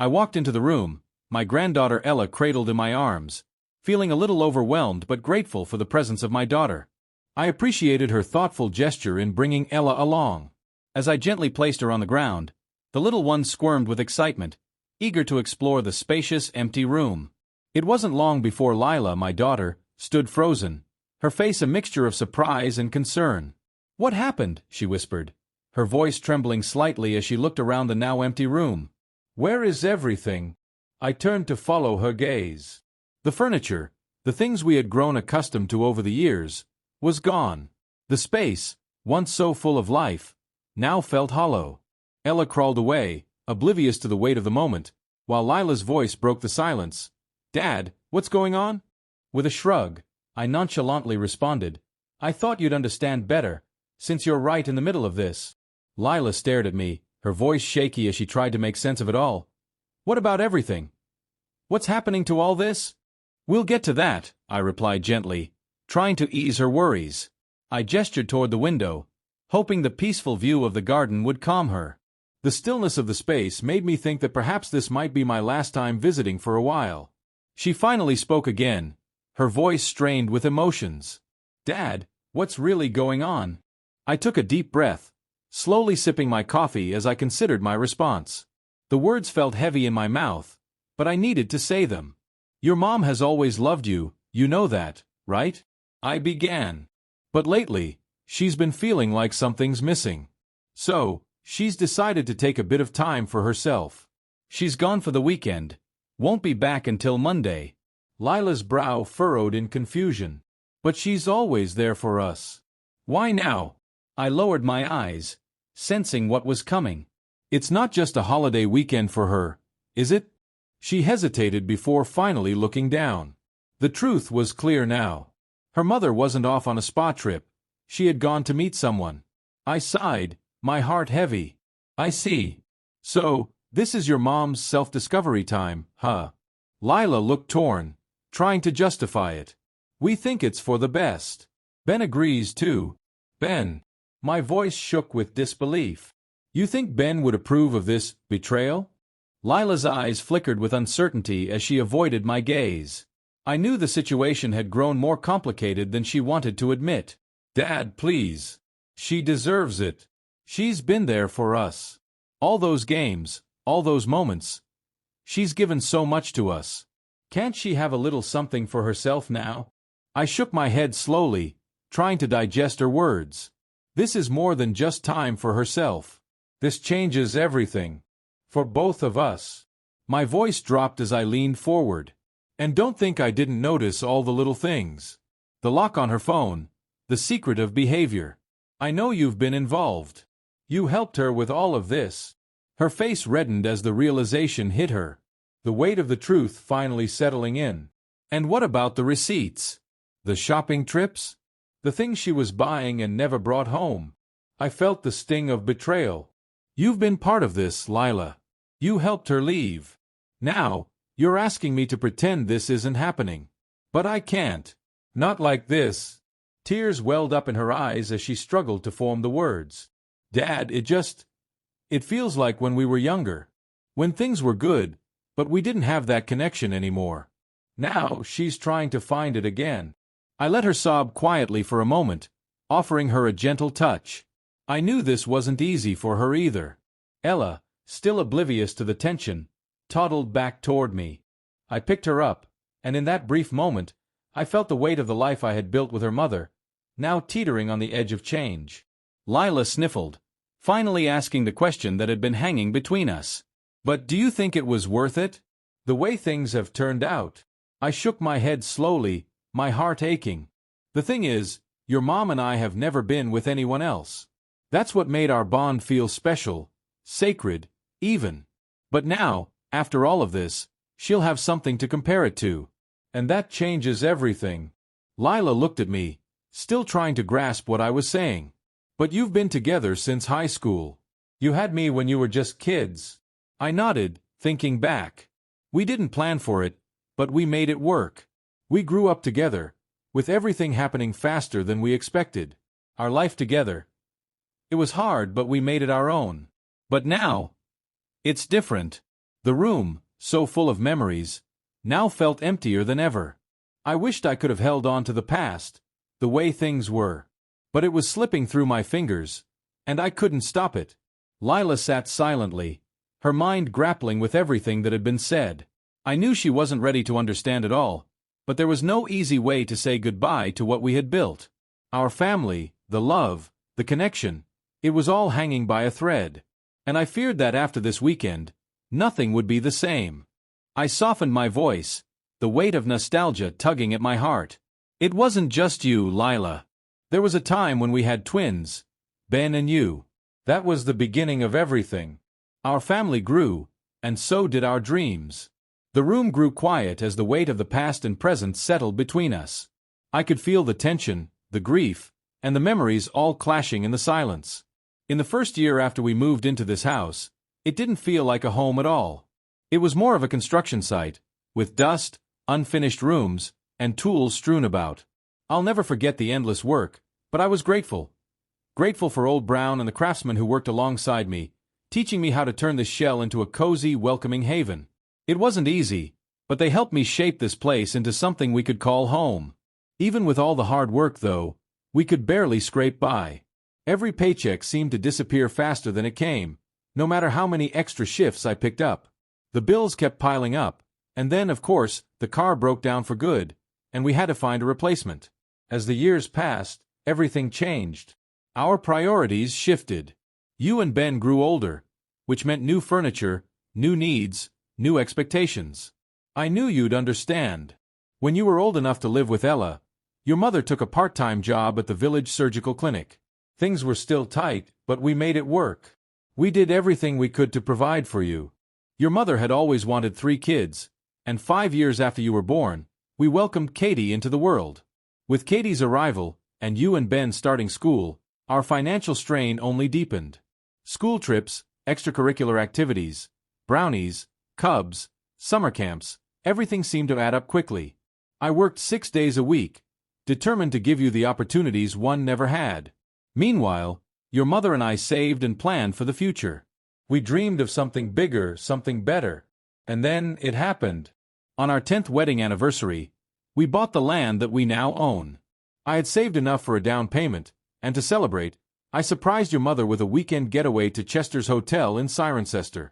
I walked into the room, my granddaughter Ella cradled in my arms, feeling a little overwhelmed but grateful for the presence of my daughter. I appreciated her thoughtful gesture in bringing Ella along. As I gently placed her on the ground, the little one squirmed with excitement, eager to explore the spacious, empty room. It wasn't long before Lila, my daughter, stood frozen, her face a mixture of surprise and concern. "What happened?" she whispered, her voice trembling slightly as she looked around the now empty room. "Where is everything?" I turned to follow her gaze. The furniture, the things we had grown accustomed to over the years, was gone. The space, once so full of life, now felt hollow. Ella crawled away, oblivious to the weight of the moment, while Lila's voice broke the silence. "Dad, what's going on?" With a shrug, I nonchalantly responded, "I thought you'd understand better, since you're right in the middle of this." Lila stared at me, her voice shaky as she tried to make sense of it all. "What about everything? What's happening to all this?" "We'll get to that," I replied gently, trying to ease her worries. I gestured toward the window, hoping the peaceful view of the garden would calm her. The stillness of the space made me think that perhaps this might be my last time visiting for a while. She finally spoke again, her voice strained with emotions. "Dad, what's really going on?" I took a deep breath, slowly sipping my coffee as I considered my response. The words felt heavy in my mouth, but I needed to say them. "Your mom has always loved you, you know that, right?" I began. "But lately, she's been feeling like something's missing. So, she's decided to take a bit of time for herself. She's gone for the weekend, won't be back until Monday." Lila's brow furrowed in confusion. "But she's always there for us. Why now?" I lowered my eyes, sensing what was coming. "It's not just a holiday weekend for her, is it?" She hesitated before finally looking down. The truth was clear now. Her mother wasn't off on a spa trip. She had gone to meet someone. I sighed, my heart heavy. "I see. So, this is your mom's self-discovery time, huh?" Lila looked torn, trying to justify it. "We think it's for the best. Ben agrees too." "Ben?" My voice shook with disbelief. "You think Ben would approve of this betrayal?" Lila's eyes flickered with uncertainty as she avoided my gaze. I knew the situation had grown more complicated than she wanted to admit. "Dad, please. She deserves it. She's been there for us. All those games, all those moments. She's given so much to us. Can't she have a little something for herself now?" I shook my head slowly, trying to digest her words. "This is more than just time for herself. This changes everything. For both of us." My voice dropped as I leaned forward. "And don't think I didn't notice all the little things. The lock on her phone, the secretive behavior. I know you've been involved. You helped her with all of this." Her face reddened as the realization hit her, the weight of the truth finally settling in. "And what about the receipts? The shopping trips? The things she was buying and never brought home?" I felt the sting of betrayal. "You've been part of this, Lila. You helped her leave. Now, you're asking me to pretend this isn't happening. But I can't. Not like this." Tears welled up in her eyes as she struggled to form the words. "Dad, it feels like when we were younger. When things were good, but we didn't have that connection anymore. Now, she's trying to find it again." I let her sob quietly for a moment, offering her a gentle touch. I knew this wasn't easy for her either. Ella, still oblivious to the tension, toddled back toward me. I picked her up, and in that brief moment, I felt the weight of the life I had built with her mother, now teetering on the edge of change. Lila sniffled, finally asking the question that had been hanging between us. "But do you think it was worth it? The way things have turned out?" I shook my head slowly, my heart aching. "The thing is, your mom and I have never been with anyone else. That's what made our bond feel special, sacred, even. But now, after all of this, she'll have something to compare it to. And that changes everything." Lila looked at me, still trying to grasp what I was saying. "But you've been together since high school. You had me when you were just kids." I nodded, thinking back. We didn't plan for it, but we made it work. We grew up together, with everything happening faster than we expected. Our life together. It was hard, but we made it our own. But now, it's different. The room, so full of memories, now felt emptier than ever. I wished I could have held on to the past, the way things were. But it was slipping through my fingers, and I couldn't stop it. Lila sat silently, her mind grappling with everything that had been said. I knew she wasn't ready to understand it all, but there was no easy way to say goodbye to what we had built. Our family, the love, the connection, it was all hanging by a thread. And I feared that after this weekend, nothing would be the same. I softened my voice, the weight of nostalgia tugging at my heart. It wasn't just you, Lila. There was a time when we had twins, Ben and you. That was the beginning of everything. Our family grew, and so did our dreams. The room grew quiet as the weight of the past and present settled between us. I could feel the tension, the grief, and the memories all clashing in the silence. In the first year after we moved into this house, it didn't feel like a home at all. It was more of a construction site, with dust, unfinished rooms, and tools strewn about. I'll never forget the endless work, but I was grateful. Grateful for Old Brown and the craftsmen who worked alongside me, teaching me how to turn this shell into a cozy, welcoming haven. It wasn't easy, but they helped me shape this place into something we could call home. Even with all the hard work, though, we could barely scrape by. Every paycheck seemed to disappear faster than it came, no matter how many extra shifts I picked up. The bills kept piling up, and then, of course, the car broke down for good, and we had to find a replacement. As the years passed, everything changed. Our priorities shifted. You and Ben grew older, which meant new furniture, new needs, new expectations. I knew you'd understand. When you were old enough to live with Ella, your mother took a part-time job at the village surgical clinic. Things were still tight, but we made it work. We did everything we could to provide for you. Your mother had always wanted 3 kids, and 5 years after you were born, we welcomed Katie into the world. With Katie's arrival, and you and Ben starting school, our financial strain only deepened. School trips, extracurricular activities, brownies, cubs, summer camps, everything seemed to add up quickly. I worked 6 days a week, determined to give you the opportunities one never had. Meanwhile, your mother and I saved and planned for the future. We dreamed of something bigger, something better. And then it happened. On our 10th wedding anniversary, we bought the land that we now own. I had saved enough for a down payment, and to celebrate, I surprised your mother with a weekend getaway to Chester's Hotel in Cirencester.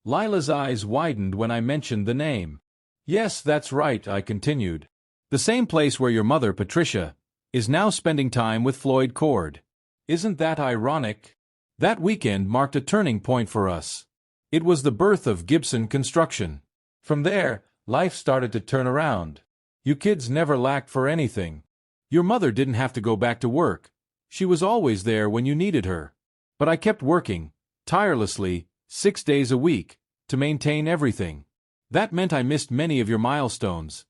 Lila's eyes widened when I mentioned the name. Yes, that's right, I continued. The same place where your mother, Patricia, is now spending time with Floyd Cord. Isn't that ironic? That weekend marked a turning point for us. It was the birth of Gibson Construction. From there, life started to turn around. You kids never lacked for anything. Your mother didn't have to go back to work. She was always there when you needed her. But I kept working, tirelessly, 6 days a week, to maintain everything. That meant I missed many of your milestones,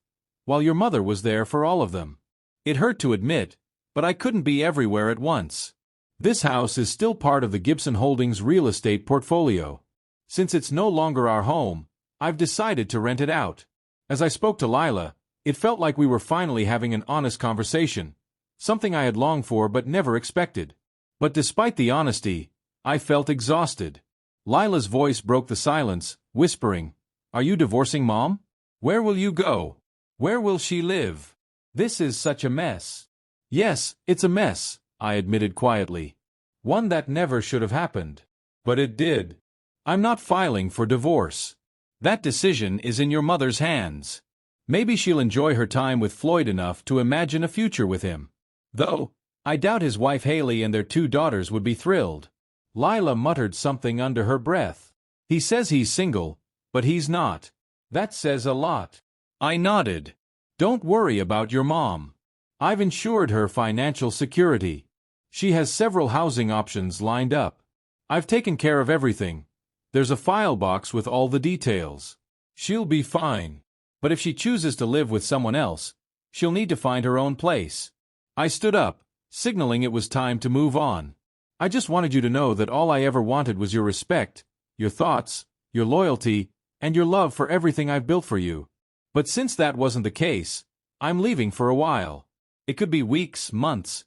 while your mother was there for all of them. It hurt to admit, but I couldn't be everywhere at once. This house is still part of the Gibson Holdings real estate portfolio. Since it's no longer our home, I've decided to rent it out. As I spoke to Lila, it felt like we were finally having an honest conversation, something I had longed for but never expected. But despite the honesty, I felt exhausted. Lila's voice broke the silence, whispering, "Are you divorcing Mom? Where will you go? Where will she live? This is such a mess." "Yes, it's a mess," I admitted quietly. "One that never should have happened. But it did. I'm not filing for divorce. That decision is in your mother's hands. Maybe she'll enjoy her time with Floyd enough to imagine a future with him. Though, I doubt his wife Haley and their 2 daughters would be thrilled." Lila muttered something under her breath. "He says he's single, but he's not. That says a lot." I nodded. "Don't worry about your mom. I've ensured her financial security. She has several housing options lined up. I've taken care of everything. There's a file box with all the details. She'll be fine. But if she chooses to live with someone else, she'll need to find her own place." I stood up, signaling it was time to move on. "I just wanted you to know that all I ever wanted was your respect, your thoughts, your loyalty, and your love for everything I've built for you. But since that wasn't the case, I'm leaving for a while. It could be weeks, months,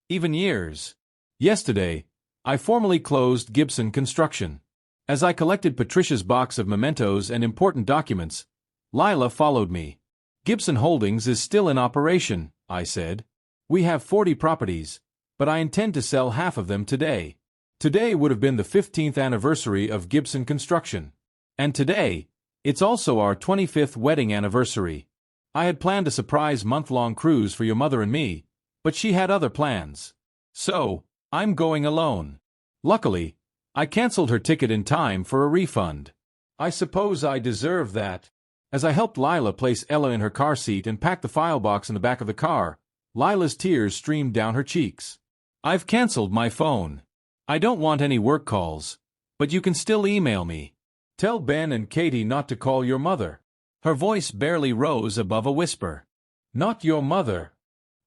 even years. Yesterday, I formally closed Gibson Construction. As I collected Patricia's box of mementos and important documents, Lila followed me. Gibson Holdings is still in operation, I said. We have 40 properties, but I intend to sell half of them today. Today would have been the 15th anniversary of Gibson Construction. And today, it's also our 25th wedding anniversary. I had planned a surprise month-long cruise for your mother and me, but she had other plans. So, I'm going alone. Luckily, I canceled her ticket in time for a refund. I suppose I deserve that. As I helped Lila place Ella in her car seat and pack the file box in the back of the car, Lila's tears streamed down her cheeks. I've canceled my phone. I don't want any work calls, but you can still email me. Tell Ben and Katie not to call your mother. Her voice barely rose above a whisper. Not your mother.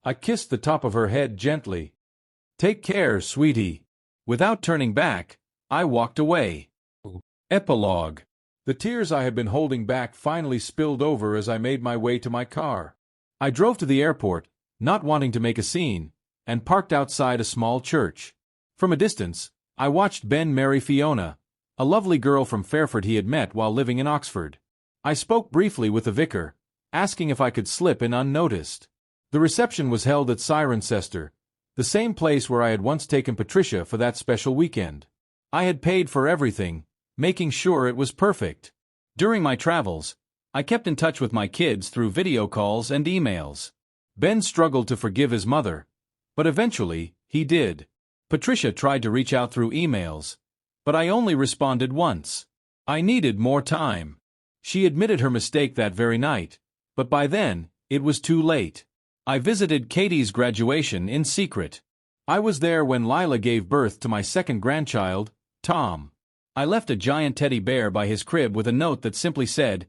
I kissed the top of her head gently. Take care, sweetie. Without turning back, I walked away. Epilogue. The tears I had been holding back finally spilled over as I made my way to my car. I drove to the airport, not wanting to make a scene, and parked outside a small church. From a distance, I watched Ben marry Fiona, a lovely girl from Fairford he had met while living in Oxford. I spoke briefly with the vicar, asking if I could slip in unnoticed. The reception was held at Cirencester, the same place where I had once taken Patricia for that special weekend. I had paid for everything, making sure it was perfect. During my travels, I kept in touch with my kids through video calls and emails. Ben struggled to forgive his mother, but eventually, he did. Patricia tried to reach out through emails, but I only responded once. I needed more time. She admitted her mistake that very night, but by then, it was too late. I visited Katie's graduation in secret. I was there when Lila gave birth to my second grandchild, Tom. I left a giant teddy bear by his crib with a note that simply said,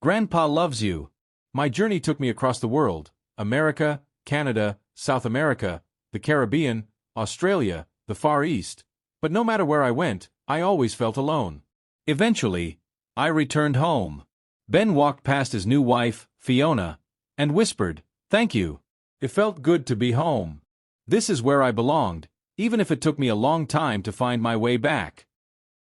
"Grandpa loves you." My journey took me across the world, America, Canada, South America, the Caribbean, Australia, the Far East. But no matter where I went, I always felt alone. Eventually, I returned home. Ben walked past his new wife, Fiona, and whispered, "Thank you." It felt good to be home. This is where I belonged, even if it took me a long time to find my way back.